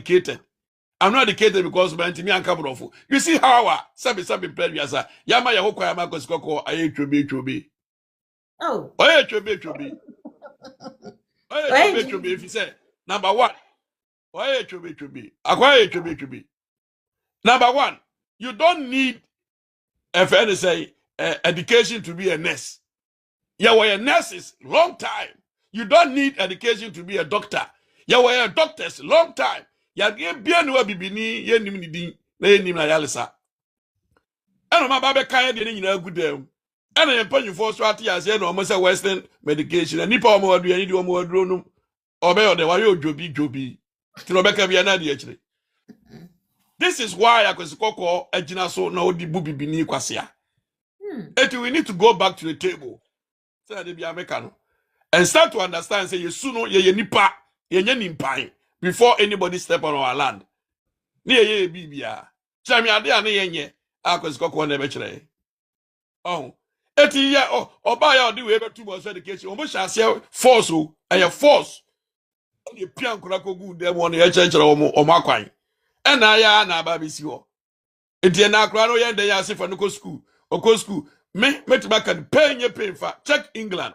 educated because my ntimi anka borofo you see how sabi previous yama ye hokwa yama kosikoko aye twobe Oh oye twobe if you say number 1 oye twobe akwa ye twobe number 1 you don't need a friend say education to be a nurse. You were a nurses long time. You don't need education to be a doctor. You were a doctors long time. You get bien no bibini ye nim ni din na ye nim na yalesa. Eno ma ba be kan de ni nyina gudam. Eno ye panyufo so ate ase na omo say western medication. Nipa omo adu ani de omo aduro num. Obe yo de wa yo jobi. Ti no be ka bia na de akire. This is why akosikoko agina so na odi bu bibini kwasea. We need to go back to the table. And start to understand say you suno ye nipa ye nimpan before anybody step on our land. Ni ye bibia. Chami ade ane yenye akosikoko na be kire. Oh. Eti ye oba ya odi we be too much education. Omo shase force o. Aye force. Ye pian kura kogu dem won ye chenchera omo akwan. Ena ya na aba bisi ho. Eti na akra no ye ndan ya sefa no ko school. Oko school. Me metibaka pay fa check England.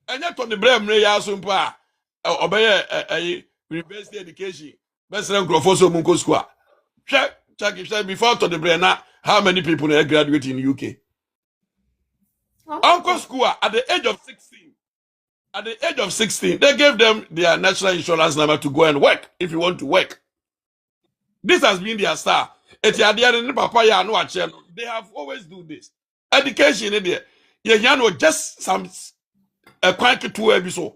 Enya to the brem re ya so mpa obeye university education. Best nkrofo so mun ko school. Check before to the brem na how many people are graduate in UK. Uncle school at the age of 16. At the age of 16, they gave them their national insurance number to go and work if you want to work. This has been their star. They have always do this. Education in there. You know, just some a quite 2 episode.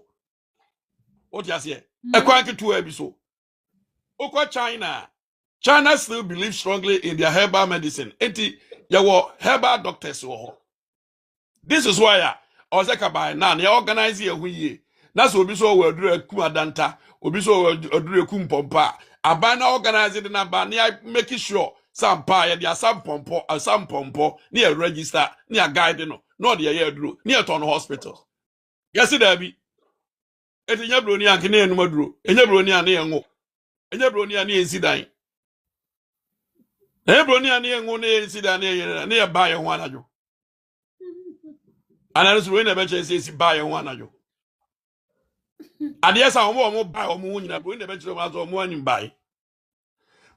What you say? A quite 2 episode. Oko China still believes strongly in their herbal medicine. Your herbal doctors. This is why I was like by now. They organize here we. That's what we saw. We do a kumadanta. We saw we do a kumpompa. Abana organize it na bania making sure. Some pie, there are some pompo, near register, near guide, no, dear year drew, near town hospital. Yes, it be. At a Yabronia can near Modru, a Yabronia near Mo, a Yabronia near Sidine. Yabronia near Mo near Sidine near buy a one ajo. And I was when a bench says buy a one ajo. And yes, I won't buy a moon, I bring the bench of morning buy.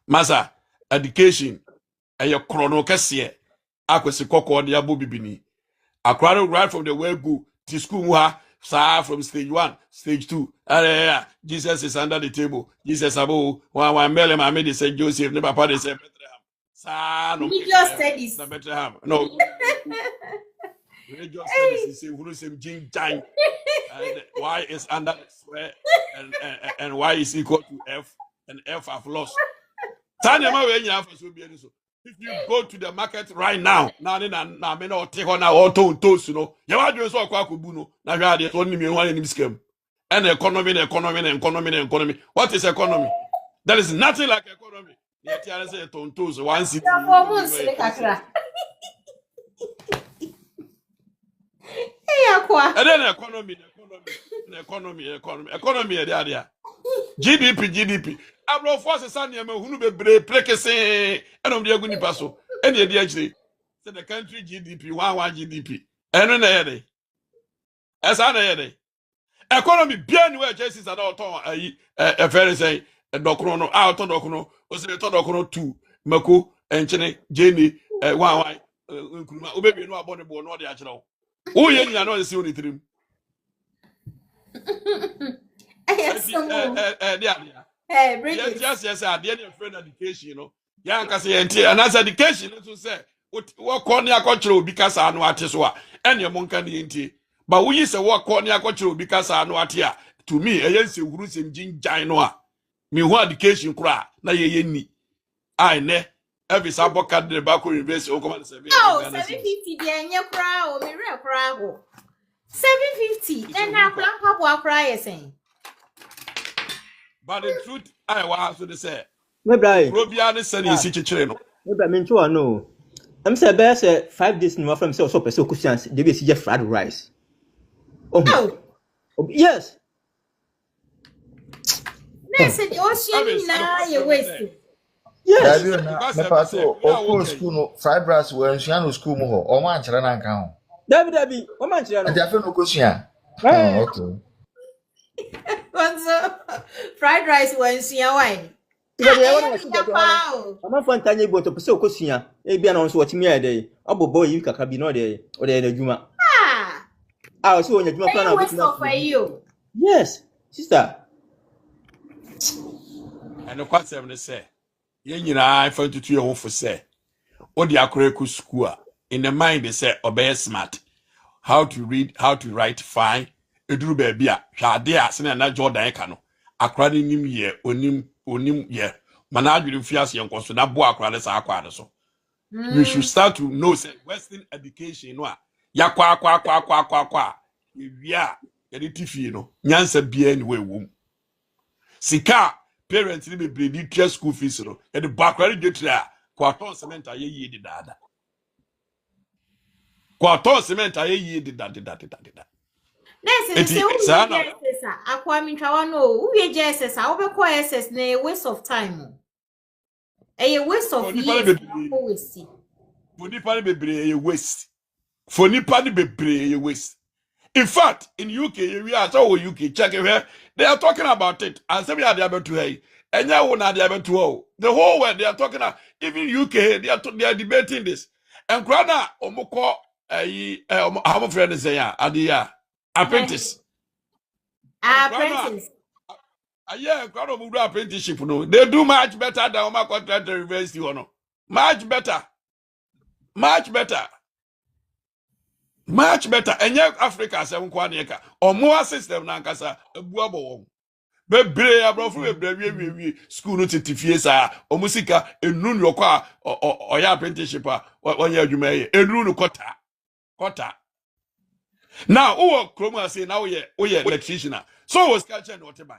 Massa. Education your chrono kese akosikoko de abo bibini akwaro right from the way go to school from stage 1 stage 2 Jesus is under the table Jesus abo one mele ma me de Saint Joseph ne papa de Saint Bethlehem sa no religious studies Bethlehem no religious studies say who say jinjan y is under square and y is equal to f and f have lost. If you go to the market right now, now me no take on our toast, you know. You are doing so kwakubuno. Now you are the only me one in this game. And economy. What is economy? There is nothing like economy. Yet you say tontos one city. And then economy there. GDP. Abro force san yema hunu bebre prekese enom de aguni paso ene de agire say the country GDP 1 GDP eno na yede esa na yede economy bia ni we Jesus ada oton ayi e fere say dokro no out dokro o se to dokro 2 mako enchene jeni 1 nkuruma obebi no abone bo no de agire wo ye nyina no se oni trim Hey, Bridget. Yes, at the end of friend education, you know. Young can say, and as education, to say, what corner culture because I know artists were. ene mo nka ne nti ba wo yi se wo akọ ne akọchiro bi kasa no ate a to me eyense huru sem jinjan no a me ho education kura na ye ni ai ne every saboka de ba ko university o come say oh 750 de enye kura o me re kura ho 750 and na plan papa kura yesen but the truth I was so they say me brai Robia ne sani isi chichire no me brai me ncho no am say be say 5 days no from say so person kusian dey be see fried rice oh yes Nesse de ocean na ye waste yes Dabi na me pa so o school no fried rice we nsua no school mu ho o ma nkyere na nka ho Dabi o man kire no ati afi no kosua oh okay fried rice was your wine. I'm from Tanya Boat to Paso Cosia, a be announced what me a day. Boy, you can be no day or the Juma. I was so Juma plan for you. Yes, sister. and the quite 7 say yen I found to your home for say or the akreku school in the mind they say obey smart how to read how to write fine eduru baby a hwade a se na Jordan ka no akra ni nim ye onim ye mana adwiri fiase yenkoso na bo akra le sa akwa de so you should start to know say western education no a yakwa ewia ye de tifie no nyansa bia ni wewum sika parents ni be bredi tia school fees no ye de bakra de tira kwaton cement aye yi de dada kwaton cement aye yi de dada Nese se u akwa mintwa no u ye JSS a obekọ SS na waste of time. A waste of years. For nipa bebre ye waste. For nipa bebre ye waste. In fact, in UK, we are so UK check here. They are talking about it. And some are able to hey. And now one are able to the whole world they are talking about. Even UK, they are debating this. And Grana omoko how friend say ya adia apprentice. Apprentice. Yeah, Grana will do apprenticeship. No, they do much better than Oma contract university or no. Much better. Much better. Much better. And yet Africa se nkwaneka. O more system na nkasa ebuabo won. Bebre abrofu bebre wi school no titifie sa o musika enu no kwa o ya apprenticeship a wanya adwuma ye. Enu no kota. Now who kroma say now we electrician. So was culture no te ban.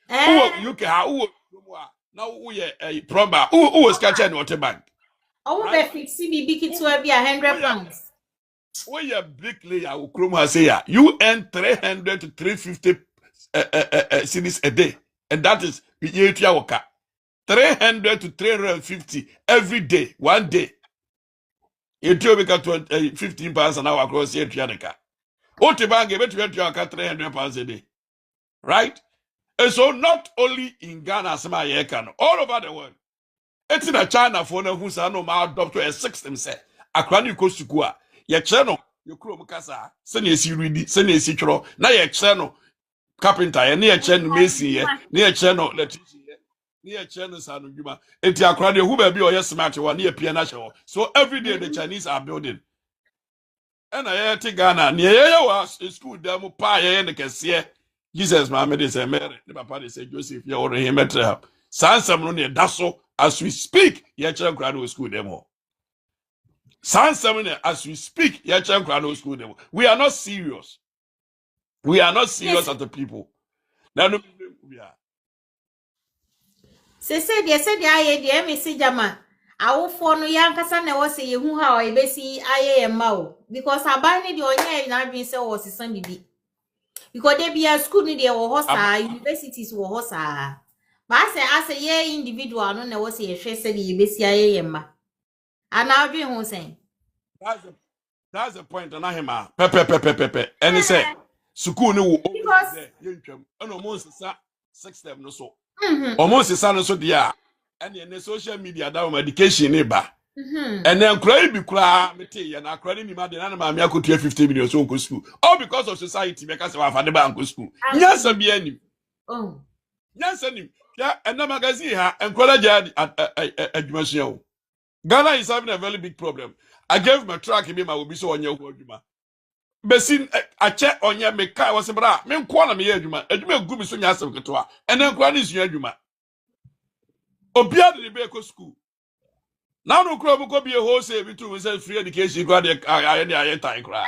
Who UK ha who kroma now we a plumber. Who was culture no te ban. O be fix bibi kitu be 100 pounds. When you're bricklayer, Ukroma say you earn 300 to 350 cedis a day, and that is 300 to 350 every day, one day. You become 15 pounds an hour across the Trianica. What the bank gave to 300 pounds a day, right? And so not only in Ghana, all over the world. It's in a China for no who's no my doctor a system say. Akrani Kosukua. Ye cheno you krom kasa sene esi ready sene esi twro na ye cheno carpenter ye na ye cheno mason ye na ye cheno electrician ye na ye cheno sanu dwuma enti akra de hu ba bi o ye smart one na ye pia na hye so every day the Chinese are building and I te Ghana na ye wa school dem pa ye ne kese Jesus ma me de say Mary ne papa de say Joseph ye ore him metra sansam no ne daso as we speak ye cheno kra no school dem ho as we speak, we are not serious. We are not serious as the people. Now, we are. Said I the message jama. I will phone yankasa na was say who how I besi aye mao because I buy the onye na been say was some bibi. Because they be a school ni dey wo hosa universities wo hosa. But I say ye individual no na was say hwe say the besi aye ma. And now doing who saying that's the point on him. Pepe. And he said, Suku no because almost 6 them no so. Almost a son so dear. And in the social media that education neighbor. And then cry be cry me and I cry me mad and I could 50 million so go school. All because of society because of our bank school. Yes, be any. Oh. Yes, yeah, and the magazine and college education. Ghana is having a very big problem. I gave my track him I will be so on your word. besin ache onye meka wo se bra me nko na me yɛ adwuma gu mi so nya asem ketwa ene nkwa ne sua adwuma obia de be ko school na no kro bu ko bi wholesale bi tu say free education kwa de aye time kra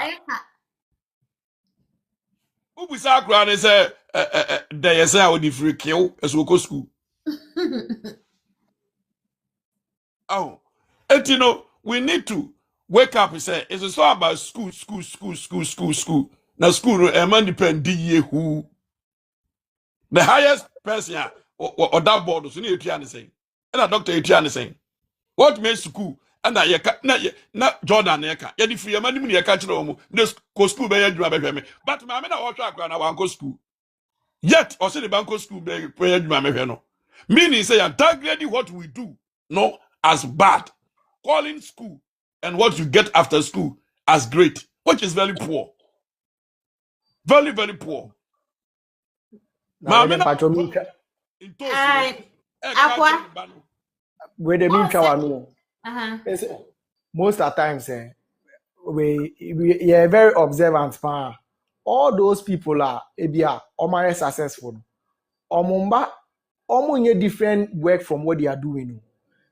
ubusa kra ne say de yesa a odi free kill eso ko school oh etino we need to wake up and say it's all about school. Now school man depend who the highest person or that board so need to saying. And a doctor you saying. What makes school and na Jordan eka. Ya di free man ni catch no this school be adwuma be me. But my na watch akra na wan school. Yet or say the bank school be adwuma me no. Meaning say downgrading what we do no as bad. Calling school and what you get after school as great, which is very poor. Very, very poor. With the mean most of the times, we are very observant. All those people are successful. Omunye different work from what they are doing.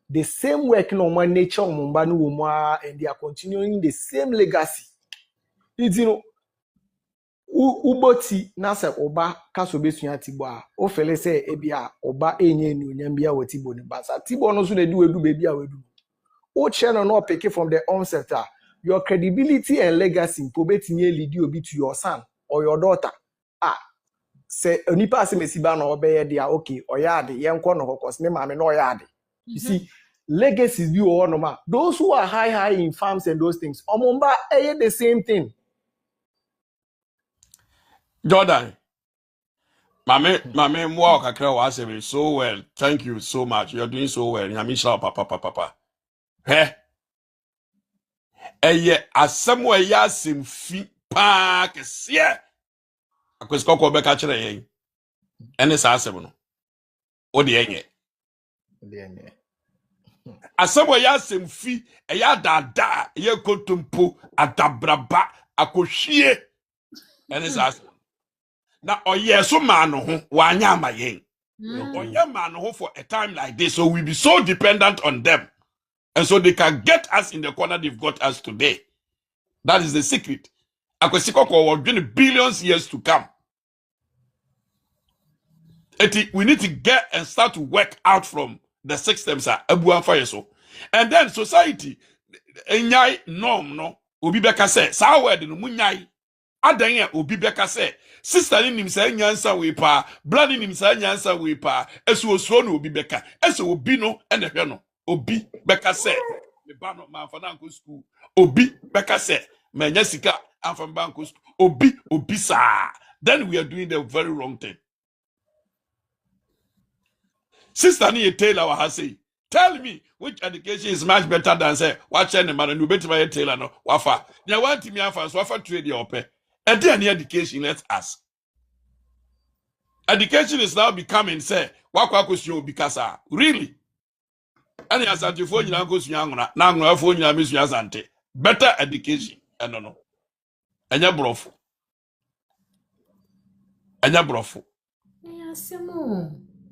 The same work in my nature, and they are continuing the same legacy. It's uboti nasa oba kasobe sunya tibo o fele say ebia oba enye ni onyambia wetibo ni basa tibo no so dey do edu baby a wedu o channel no pick from the onset your credibility and legacy ko betinye lead obi to your son or your daughter say onipa se mesiba na obeye dia okay oyade yenko no kokos ne maame no oyade. You see, legacies be all normal. Those who are high in farms and those things, omomba the same thing. Jordan, mame walk akra wa say so well. Thank you so much. You're doing so well. Nyamisha papa. He. Asemwe ya simfi pa kese. Akwesiko ko be ka kire yen. Ene sa asem no. O de enye. Asemwe ya simfi eya dada ye kontumpo adabraba akohwie. Ene sa asem. Na oye so man no ho wanya amayen. Oye man no ho for a time like this, so we be so dependent on them. And so they can get us in the corner they've got us today. That is the secret. Akwesiko ko will be billions years to come. We need to get and start to work out from the systems and then society enyai norm no obi beka say sa word no munyai adan obi beka say sister ni nim say nyansa we pa blood ni nim say nyansa we pa esu osuo no obi beka esu obi no ene hwe no obi beka say me ba no ma fa na nko school obi beka say me nya sika afam bank school obi sa then we are doing the very wrong thing. Sister ni Taylor wa say tell me which education is much better than say watch any man and you better my Taylor no wafa nya want me afa so wafa trade your pay and then education let's ask. Education is now becoming say wakwa kwesio bikasa really any asante fo nyina kwesio anwona na anwona fo nyina mesu asante better education no enya brofo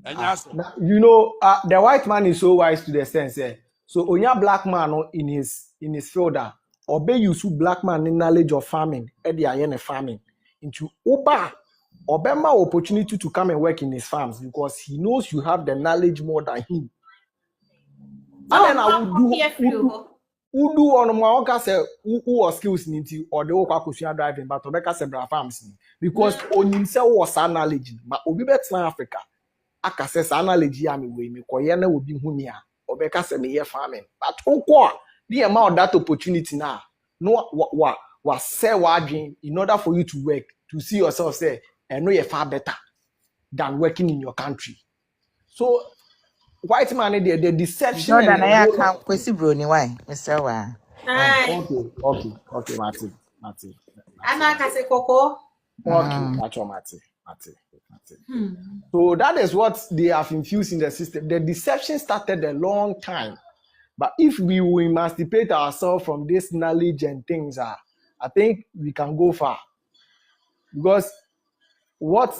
you know, the white man is so wise to the sense. So, onya black man in his field, obey you so black man in knowledge of farming, farming into Oba, Obama opportunity to come and work in his farms because he knows you have the knowledge more than him. And then I would do on my own say who was skills into or the Okakusia driving, but Obeka several farms because on himself was knowledge, but Obi better Africa. Akase sa analogy am we me koye na obi hu ni a obeka se me ye farming but unko the amount that opportunity na no wa say wa adwen in order for you to work to see yourself say and know you far better than working in your country. So white man the deception no and I can kwesi broni why Mr. Wa okay Mati ana kase koko okay Mati. So that is what they have infused in the system. The deception started a long time. But if we will emancipate ourselves from this knowledge and things, I think we can go far because what